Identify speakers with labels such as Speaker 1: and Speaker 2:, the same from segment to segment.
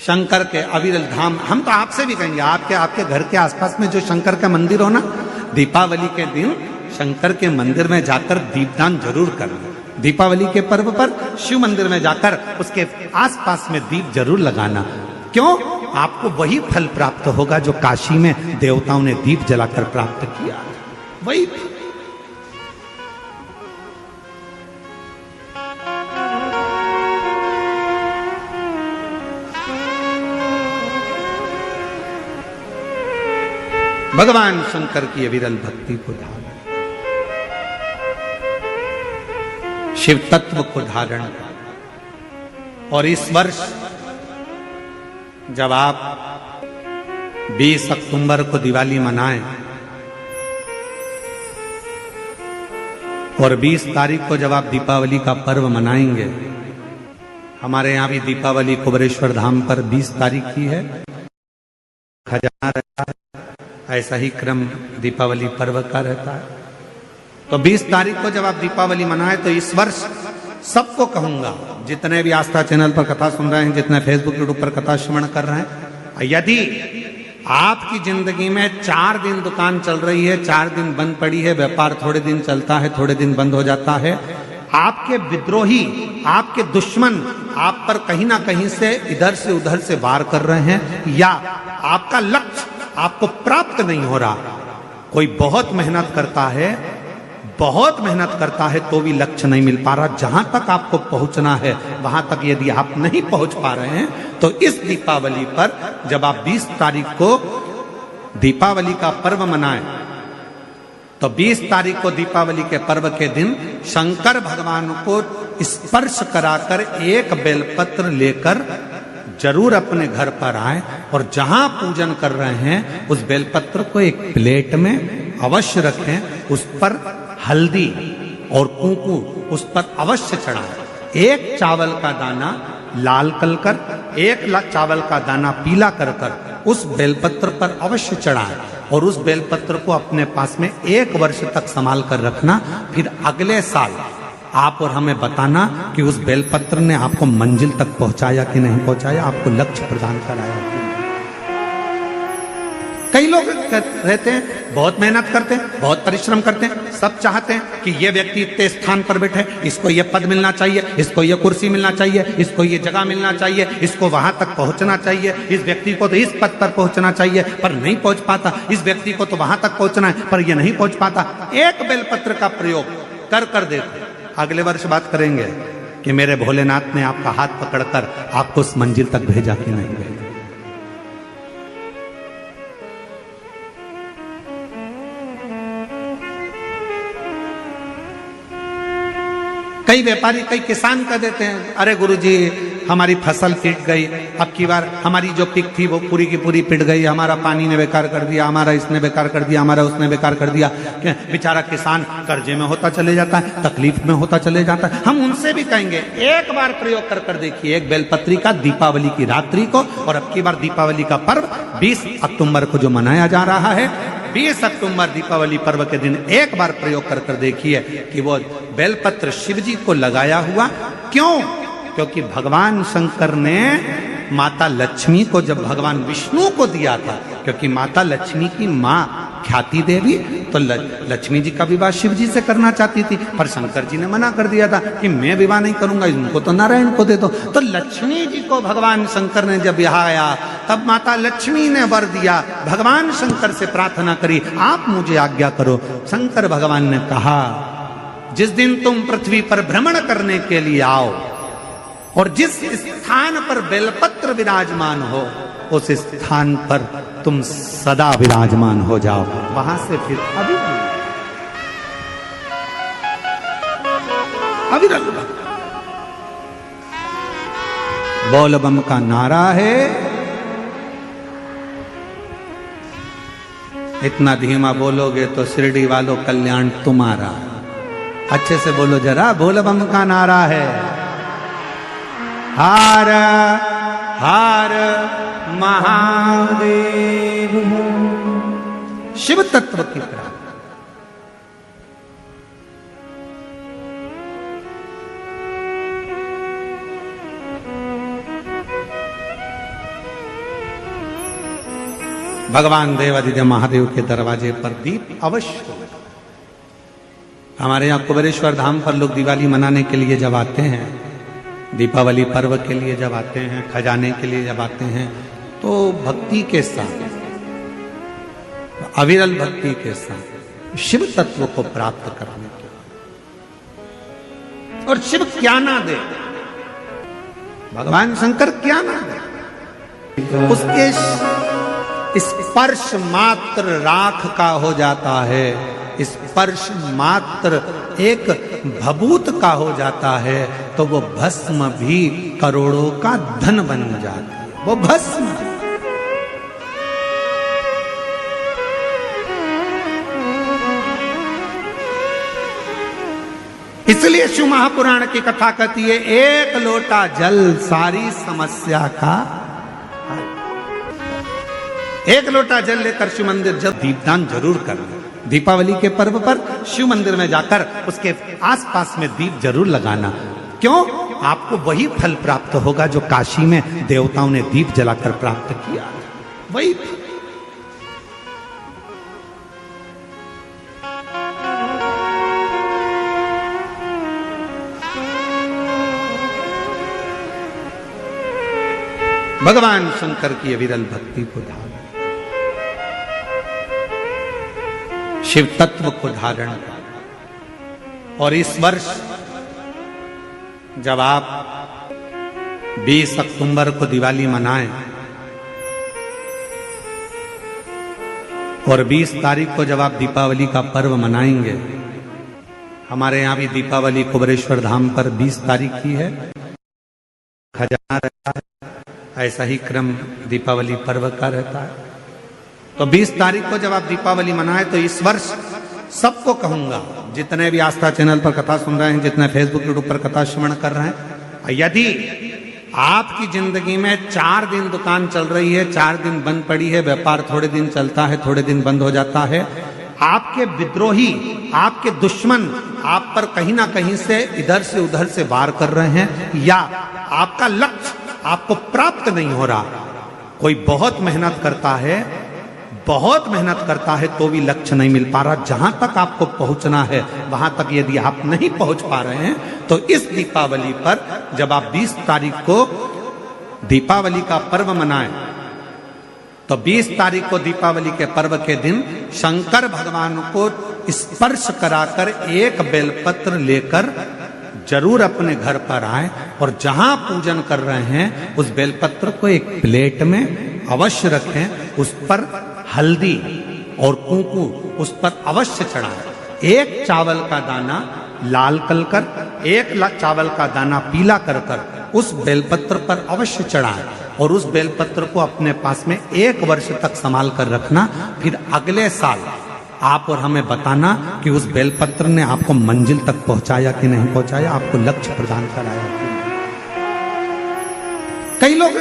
Speaker 1: शंकर के अविरल धाम, हम तो आपसे भी कहेंगे, आपके घर के आसपास में जो शंकर का मंदिर हो ना, दीपावली के दिन शंकर के मंदिर में जाकर दीपदान जरूर करना। दीपावली के पर्व पर शिव मंदिर में जाकर उसके आसपास में दीप जरूर लगाना। क्यों? आपको वही फल प्राप्त होगा जो काशी में देवताओं ने दीप जलाकर प्राप्त किया, वही। भगवान शंकर की अविरल भक्ति को धारण, शिव तत्व को धारण कर। और इस वर्ष जब आप 20 अक्टूबर को दिवाली मनाएं और 20 तारीख को जब आप दीपावली का पर्व मनाएंगे, हमारे यहां भी दीपावली कुबेरेश्वर धाम पर 20 तारीख की है, खजाना रहता है, ऐसा ही क्रम दीपावली पर्व का रहता है। तो 20 तारीख को जब आप दीपावली मनाएं, तो इस वर्ष सबको कहूंगा, जितने भी आस्था चैनल पर कथा सुन रहे हैं, जितने फेसबुक यूट्यूब पर कथा श्रवण कर रहे हैं, यदि आपकी जिंदगी में 4 दिन दुकान चल रही है, 4 दिन बंद पड़ी है, व्यापार थोड़े दिन चलता है, थोड़े दिन बंद हो जाता है, आपके विद्रोही, आपके दुश्मन आप पर कहीं ना कहीं से इधर से उधर से वार कर रहे हैं, या आपका लक्ष्य आपको प्राप्त नहीं हो रहा, कोई बहुत मेहनत करता है तो भी लक्ष्य नहीं मिल पा रहा, जहां तक आपको पहुंचना है वहां तक यदि आप नहीं पहुंच पा रहे हैं, तो इस दीपावली पर जब आप 20 तारीख को दीपावली का पर्व मनाएं, तो 20 तारीख को दीपावली के पर्व के दिन शंकर भगवान को स्पर्श कराकर एक बेलपत्र लेकर जरूर अपने घर पर आए, और जहां पूजन कर रहे हैं उस बेलपत्र को एक प्लेट में अवश्य रखें, उस पर हल्दी और कुंकू उस पर अवश्य चढ़ाएं। एक चावल का दाना लाल कर, एक चावल का दाना पीला कर उस बेलपत्र पर अवश्य चढ़ाएं, और उस बेलपत्र को अपने पास में 1 वर्ष तक संभाल कर रखना। फिर अगले साल आप और हमें बताना कि उस बेलपत्र ने आपको मंजिल तक पहुंचाया कि नहीं पहुंचाया, आपको लक्ष्य प्रदान कराया कि नहीं। कई लोग रहते हैं, बहुत मेहनत करते हैं, बहुत परिश्रम करते हैं, सब चाहते हैं कि ये व्यक्ति इतने स्थान पर बैठे, इसको ये पद मिलना चाहिए, इसको ये कुर्सी मिलना चाहिए, इसको ये जगह मिलना चाहिए, इसको वहां तक पहुंचना चाहिए, इस व्यक्ति को तो इस पद पर पहुंचना चाहिए पर नहीं पहुंच पाता, इस व्यक्ति को तो वहां तक पहुंचना है पर ये नहीं पहुंच पाता। एक बेलपत्र का प्रयोग कर देखो, अगले वर्ष बात करेंगे कि मेरे भोलेनाथ ने आपका हाथ पकड़कर आपको उस मंजिल तक भेजा कि नहीं भेजा। कई व्यापारी, कई किसान कह देते हैं, अरे गुरुजी हमारी फसल पिट गई, अब की बार हमारी जो पिक थी वो पूरी की पूरी पिट गई, हमारा पानी ने बेकार कर दिया, हमारा इसने बेकार कर दिया, हमारा उसने बेकार कर दिया। बेचारा किसान कर्जे में होता चले जाता है, तकलीफ में होता चले जाता है। हम उनसे भी कहेंगे एक बार प्रयोग कर देखिए, एक बेलपत्री का दीपावली की रात्रि को, और अब की बार दीपावली का पर्व 20 अक्टूबर को जो मनाया जा रहा है, 20 अक्टूबर दीपावली पर्व के दिन एक बार प्रयोग कर देखिए कि वो बेलपत्र शिव जी को लगाया हुआ। क्यों? क्योंकि भगवान शंकर ने माता लक्ष्मी को जब भगवान विष्णु को दिया था, क्योंकि माता लक्ष्मी की माँ ख्याति देवी तो लक्ष्मी जी का विवाह शिव जी से करना चाहती थी, पर शंकर जी ने मना कर दिया था कि मैं विवाह नहीं करूंगा, इनको तो नारायण को दे दो। तो लक्ष्मी जी को भगवान शंकर ने जब यहाँ आया, तब माता लक्ष्मी ने वर दिया, भगवान शंकर से प्रार्थना करी, आप मुझे आज्ञा करो। शंकर भगवान ने कहा, जिस दिन तुम पृथ्वी पर भ्रमण करने के लिए आओ और जिस स्थान पर बेलपत्र विराजमान हो, उस स्थान पर तुम सदा विराजमान हो जाओ। वहां से फिर अविरल बोल बम का नारा है। इतना धीमा बोलोगे तो शिरडी वालों कल्याण तुम्हारा। अच्छे से बोलो जरा, बोल बम का नारा है। हर हर महादेव। शिव तत्व की प्राप्ति। भगवान देवादिदेव महादेव के दरवाजे पर दीप अवश्य लगा। हमारे यहाँ कुबेरेश्वर धाम पर लोग दिवाली मनाने के लिए जब आते हैं, दीपावली पर्व के लिए जब आते हैं, खजाने के लिए जब आते हैं, तो भक्ति के साथ, अविरल भक्ति के साथ शिव तत्व को प्राप्त करने के, और शिव क्या ना दे, भगवान शंकर क्या ना दे, उसके स्पर्श मात्र राख का हो जाता है, स्पर्श मात्र एक भभूत का हो जाता है, तो वो भस्म भी करोड़ों का धन बन जाता है, वो भस्म। इसलिए शिव महापुराण की कथा कहती है, एक लोटा जल सारी समस्या का, एक लोटा जल लेकर शिव मंदिर जब दीपदान जरूर करना। दीपावली के पर्व पर शिव मंदिर में जाकर उसके आसपास में दीप जरूर लगाना। क्यों? आपको वही फल प्राप्त होगा जो काशी में देवताओं ने दीप जलाकर प्राप्त किया, वही। भगवान शंकर की अविरल भक्ति को धारण, शिव तत्व को धारण। और इस वर्ष जब आप 20 अक्टूबर को दिवाली मनाएं और 20 तारीख को जब आप दीपावली का पर्व मनाएंगे, हमारे यहां भी दीपावली कुबेरेश्वर धाम पर 20 तारीख की है, खजाना रहता है, ऐसा ही क्रम दीपावली पर्व का रहता है। तो 20 तारीख को जब आप दीपावली मनाए, तो इस वर्ष सबको कहूंगा, जितने भी आस्था चैनल पर कथा सुन रहे हैं, जितने फेसबुक यूट्यूब पर कथा श्रवण कर रहे हैं, यदि आपकी जिंदगी में 4 दिन दुकान चल रही है, 4 दिन बंद पड़ी है, व्यापार थोड़े दिन चलता है, थोड़े दिन बंद हो जाता है, आपके विद्रोही, आपके दुश्मन आप पर कहीं ना कहीं से इधर से उधर से वार कर रहे हैं, या आपका लक्ष्य आपको प्राप्त नहीं हो रहा, कोई बहुत मेहनत करता है, बहुत मेहनत करता है तो भी लक्ष्य नहीं मिल पा रहा, जहां तक आपको पहुंचना है वहां तक यदि आप नहीं पहुंच पा रहे हैं, तो इस दीपावली पर जब आप 20 तारीख को दीपावली का पर्व मनाएं, तो 20 तारीख को दीपावली के पर्व के दिन शंकर भगवान को स्पर्श कराकर एक बेलपत्र लेकर जरूर अपने घर पर आए, और जहां पूजन कर रहे हैं उस बेलपत्र को एक प्लेट में अवश्य रखें, उस पर हल्दी और कुंकू उस पर अवश्य चढ़ाएं। एक चावल का दाना लाल कर, एक चावल का दाना पीला कर उस बेलपत्र पर अवश्य चढ़ाएं, और उस बेलपत्र को अपने पास में 1 वर्ष तक संभाल कर रखना। फिर अगले साल आप और हमें बताना कि उस बेलपत्र ने आपको मंजिल तक पहुंचाया कि नहीं पहुंचाया, आपको लक्ष्य प्रदान कराया कि नहीं। कई लोग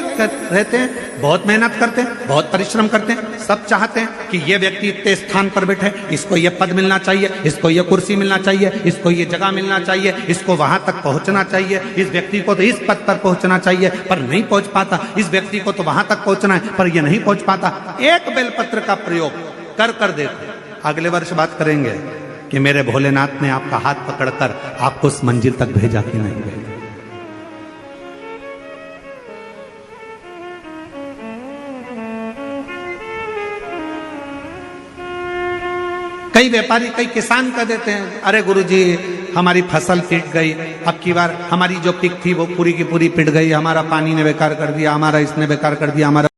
Speaker 1: रहते हैं, बहुत मेहनत करते हैं, बहुत परिश्रम करते हैं, सब चाहते हैं कि ये व्यक्ति इतने स्थान पर बैठे, इसको ये पद मिलना चाहिए, इसको ये कुर्सी मिलना चाहिए, इसको ये जगह मिलना चाहिए, इसको वहां तक पहुंचना चाहिए, इस व्यक्ति को तो इस पद पर पहुंचना चाहिए पर नहीं पहुंच पाता, इस व्यक्ति को तो वहां तक पहुंचना है पर ये नहीं पहुंच पाता। एक बेलपत्र का प्रयोग कर देते, अगले वर्ष बात करेंगे कि मेरे भोलेनाथ ने आपका हाथ पकड़कर आपको उस मंजिल तक भेजा कि नहीं भेजा। कई व्यापारी, कई किसान कह देते हैं, अरे गुरुजी हमारी फसल पिट गई, अब की बार हमारी जो पिक थी वो पूरी की पूरी पिट गई, हमारा पानी ने बेकार कर दिया, हमारा इसने बेकार कर दिया, हमारा